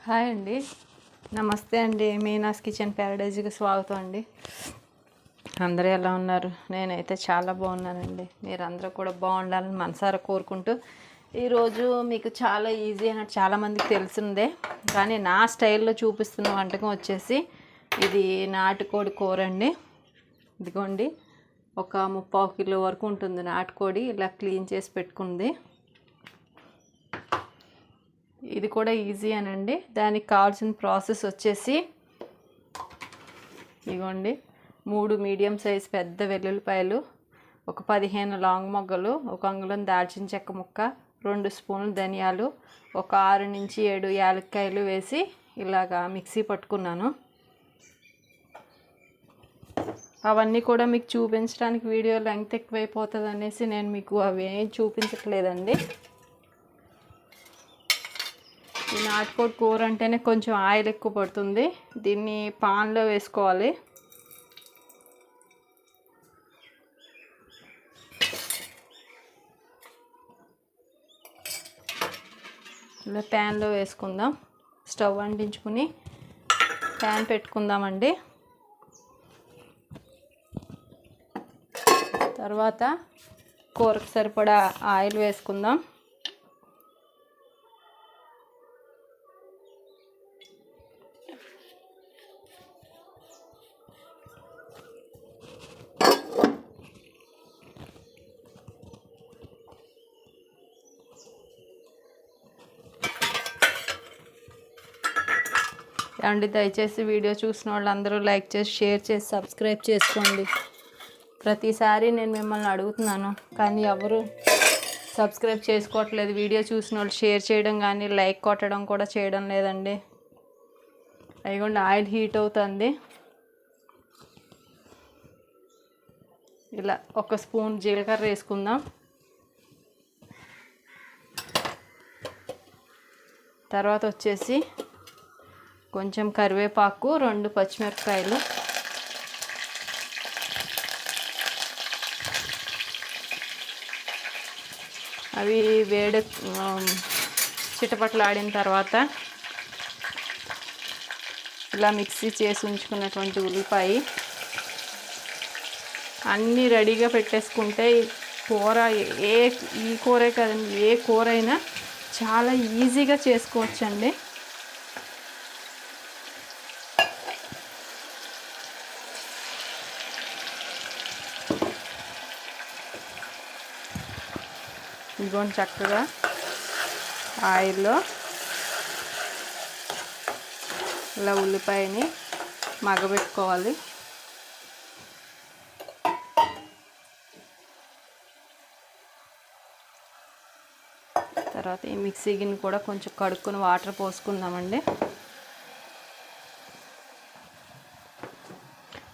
Hi అండి, నమస్తే అండి. మీనాస్ కిచెన్ ప్యారడైజ్కి స్వాగతం అండి. అందరూ ఎలా ఉన్నారు? నేనైతే చాలా బాగున్నానండి. మీరందరూ కూడా బాగుండాలని మనసారా కోరుకుంటూ ఈరోజు మీకు చాలా ఈజీ అన్నట్టు చాలామందికి తెలిసిందే, కానీ నా స్టైల్లో చూపిస్తున్న వంటకం వచ్చేసి ఇది నాటుకోడి కూర అండి. ఇదిగోండి, ఒక 3/4 కిలో వరకు ఉంటుంది నాటుకోడి. ఇలా క్లీన్ చేసి పెట్టుకుంది. ఇది కూడా ఈజీ అనండి. దానికి కావాల్సిన ప్రాసెస్ వచ్చేసి ఇదిగోండి, 3 మీడియం సైజ్ పెద్ద వెల్లుల్లిపాయలు, ఒక 15 లాంగ్ మొగ్గలు, 1 అంగుళం దాల్చిన చెక్క ముక్క, 2 స్పూన్లు ధనియాలు, ఒక 6 నుంచి 7 యాలక్కాయలు వేసి ఇలాగా మిక్సీ పట్టుకున్నాను. అవన్నీ కూడా మీకు చూపించడానికి వీడియో లెంగ్త్ ఎక్కువైపోతుంది అనేసి నేను మీకు అవి ఏం చూపించట్లేదండి. ఈ నాటుకోడి కూర అంటేనే కొంచెం ఆయిల్ ఎక్కువ పడుతుంది. దీన్ని పాన్లో వేసుకోవాలి. ఇలా ప్యాన్లో వేసుకుందాం. స్టవ్ అంటించుకుని ప్యాన్ పెట్టుకుందామండి. తర్వాత కూరకు సరిపడా ఆయిల్ వేసుకుందాం. అండి, దయచేసి వీడియో చూసిన వాళ్ళందరూ లైక్ చేసి, షేర్ చేసి, సబ్స్క్రైబ్ చేసుకోండి. ప్రతిసారి నేను మిమ్మల్ని అడుగుతున్నాను, కానీ ఎవరు సబ్స్క్రైబ్ చేసుకోవట్లేదు. వీడియో చూసిన వాళ్ళు షేర్ చేయడం కానీ లైక్ కొట్టడం కూడా చేయడం లేదండి. అయిగోండి, ఆయిల్ హీట్ అవుతుంది. ఇలా 1 స్పూన్ జీలకర్ర వేసుకుందాం. తర్వాత వచ్చేసి కొంచెం కరివేపాకు, 2 పచ్చిమిరపకాయలు, అవి చిటపటలాడిన తర్వాత ఇలా మిక్సీ చేసి ఉంచుకున్నటువంటి ఉల్లిపాయ అన్నీ రెడీగా పెట్టేసుకుంటే కూర ఈ కూరే కదండి, ఏ కూర అయినా చాలా ఈజీగా చేసుకోవచ్చండి. ఇదిగోండి, చక్కగా ఆయిల్లో ఇలా ఉల్లిపాయని మగ్గబెట్టుకోవాలి. తర్వాత ఈ మిక్సీ గిన్నె కూడా కొంచెం కడుక్కొని వాటర్ పోసుకుందామండి.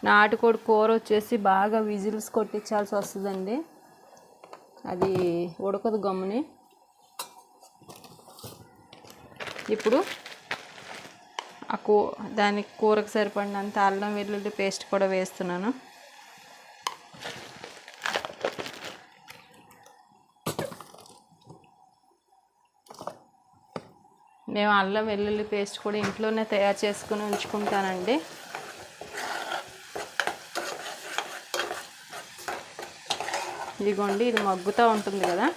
నాటుకోడి కూర వచ్చేసి బాగా విజిల్స్ కొట్టించాల్సి వస్తుందండి. అది ఉడకదు గమ్ముని. ఇప్పుడు దానికి కూరకు సరిపడినంత అల్లం వెల్లుల్లి పేస్ట్ కూడా వేస్తున్నాను. నేను అల్లం వెల్లుల్లి పేస్ట్ కూడా ఇంట్లోనే తయారు చేసుకుని ఉంచుకుంటానండి. ఇదిగోండి, ఇది మగ్గుతూ ఉంటుంది కదా.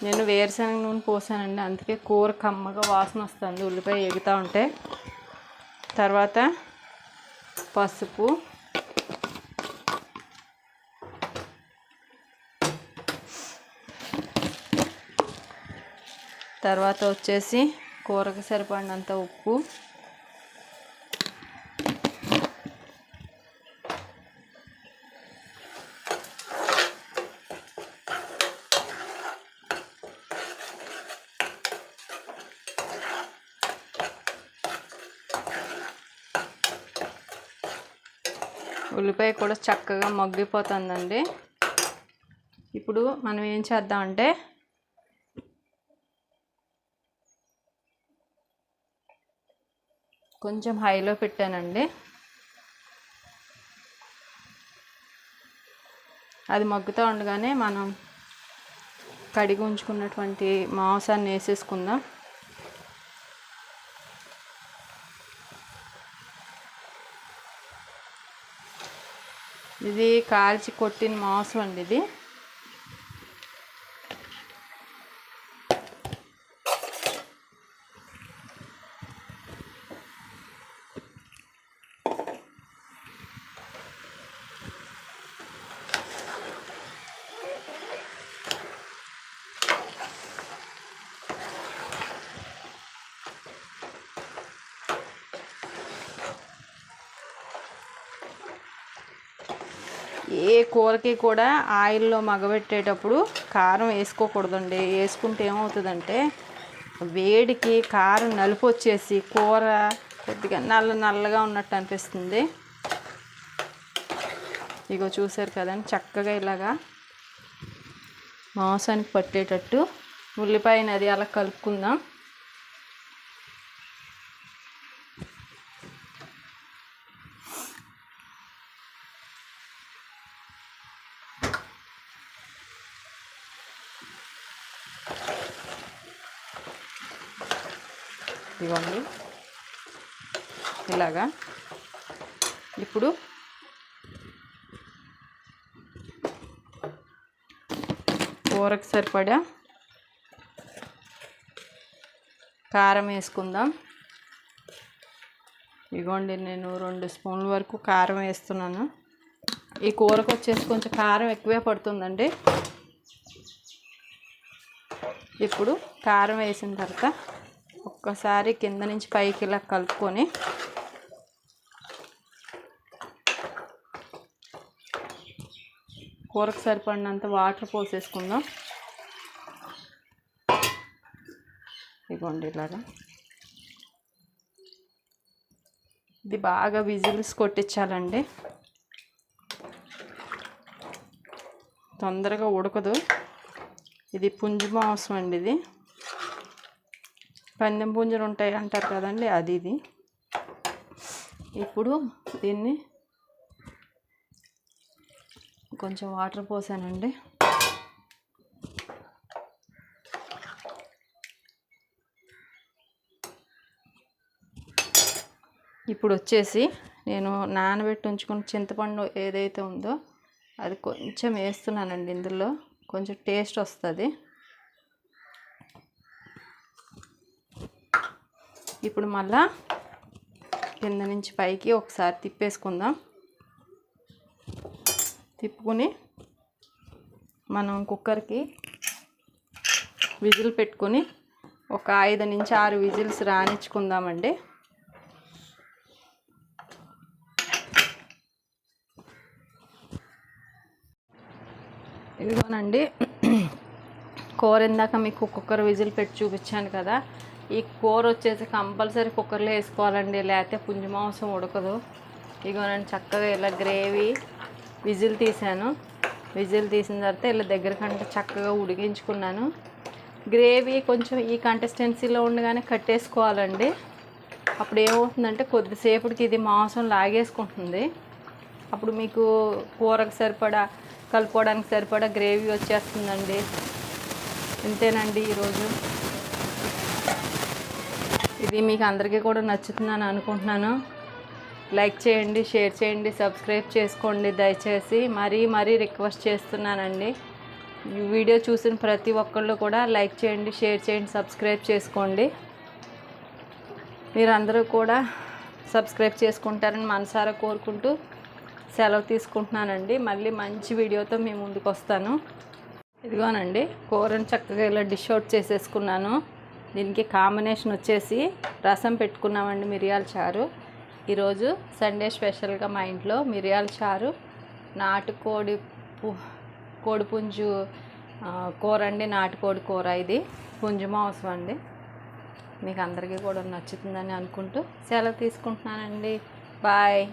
నేను వేరుశనగ నూనె పోసానండి, అందుకే కూర కమ్మగా వాసన వస్తుంది ఉల్లిపాయ ఎగుతూ ఉంటే. తర్వాత పసుపు, తర్వాత వచ్చేసి కూరకు సరిపడినంత ఉప్పు, ఉల్లిపాయ కూడా చక్కగా మగ్గిపోతుందండి. ఇప్పుడు మనం ఏం చేద్దామంటే కొంచెం హైలో పెట్టానండి. అది మగ్గుతూ ఉండగానే మనం కడిగి ఉంచుకున్నటువంటి మాంసాన్ని వేసేసుకుందాం. ఇది కాల్చి కొట్టిన మాంసం అండి ఇది. ఏ కూరకి కూడా ఆయిల్లో మగబెట్టేటప్పుడు కారం వేసుకోకూడదండి. వేసుకుంటే ఏమవుతుందంటే వేడికి కారం నలుపు వచ్చేసి కూర కొద్దిగా నల్లగా ఉన్నట్టు అనిపిస్తుంది. ఇగో చూసారు కదండి, చక్కగా ఇలాగా మాంసానికి పట్టేటట్టు ఉల్లిపాయని అది అలా కలుపుకుందాం. ఇవ్వండి ఇలాగా. ఇప్పుడు కూరకు సరిపడా కారం వేసుకుందాం. ఇగోండి నేను 2 స్పూన్ల వరకు కారం వేస్తున్నాను. ఈ కూరకు వచ్చేసి కొంచెం కారం ఎక్కువే పడుతుందండి. ఇప్పుడు కారం వేసిన తర్వాత ఒక్కసారి కింద నుంచి పైకి ఇలా కలుపుకొని కూరకు సరిపడినంత వాటర్ పోసేసుకుందాం. ఇదిగోండి ఇలాగా. ఇది బాగా విజిల్స్ కొట్టించాలండి, తొందరగా ఉడకదు. ఇది పుంజు మాంసం అండి. ఇది పందెం పుంజులు ఉంటాయి అంటారు కదండి, అది ఇది. ఇప్పుడు దీన్ని కొంచెం వాటర్ పోసానండి. ఇప్పుడు వచ్చేసి నేను నానబెట్టి ఉంచుకున్న చింతపండు ఏదైతే ఉందో అది కొంచెం వేస్తున్నానండి. ఇందులో కొంచెం టేస్ట్ వస్తుంది. ఇప్పుడు మళ్ళా కింద నుంచి పైకి ఒకసారి తిప్పేసుకుందాం. తిప్పుకొని మనం కుక్కర్కి విజిల్ పెట్టుకొని ఒక 5 నుంచి 6 విజిల్స్ రానిచ్చుకుందామండి. ఇదిగోనండి కూర ఇందాక మీకు కుక్కర్ విజిల్ పెట్టి చూపించాను కదా. ఈ కూర వచ్చేసి కంపల్సరీ కుక్కర్లో వేసుకోవాలండి, లేకపోతే పుంజు మాంసం ఉడకదు. ఇదిగోనండి చక్కగా ఇలా గ్రేవీ విజిల్ తీసాను. విజిల్ తీసిన తర్వాత ఇలా దగ్గర కంటే చక్కగా ఉడికించుకున్నాను. గ్రేవీ కొంచెం ఈ కన్సిస్టెన్సీలో ఉండగానే కట్టేసుకోవాలండి. అప్పుడు ఏమవుతుందంటే కొద్దిసేపటికి ఇది మాంసం లాగేసుకుంటుంది. అప్పుడు మీకు కూరకు సరిపడా కలుపుకోవడానికి సరిపడా గ్రేవీ వచ్చేస్తుందండి. ఇంతేనండి ఈరోజు. ఇది మీకు అందరికీ కూడా నచ్చుతుందని అనుకుంటున్నాను. లైక్ చేయండి, షేర్ చేయండి, సబ్స్క్రైబ్ చేసుకోండి దయచేసి. మరీ రిక్వెస్ట్ చేస్తున్నానండి. ఈ వీడియో చూసిన ప్రతి ఒక్కళ్ళు కూడా లైక్ చేయండి, షేర్ చేయండి, సబ్స్క్రైబ్ చేసుకోండి. మీరందరూ కూడా సబ్స్క్రైబ్ చేసుకుంటారని మనసారా కోరుకుంటూ సెలవు తీసుకుంటున్నానండి. మళ్ళీ మంచి వీడియోతో మీ ముందుకు వస్తాను. ఇదిగోనండి కూరని చక్కగా ఇలా డిష్ అవుట్ చేసేసుకున్నాను. దీనికి కాంబినేషన్ వచ్చేసి రసం పెట్టుకున్నామండి, మిరియాల చారు. ఈరోజు సండే స్పెషల్గా మా ఇంట్లో మిరియాల చారు, నాటుకోడి కోడిపుంజు కూర అండి. నాటుకోడి కూర, ఇది పుంజు మాంసం అండి. మీకు అందరికీ కూడా నచ్చుతుందని అనుకుంటూ సెలవు తీసుకుంటున్నానండి. బాయ్.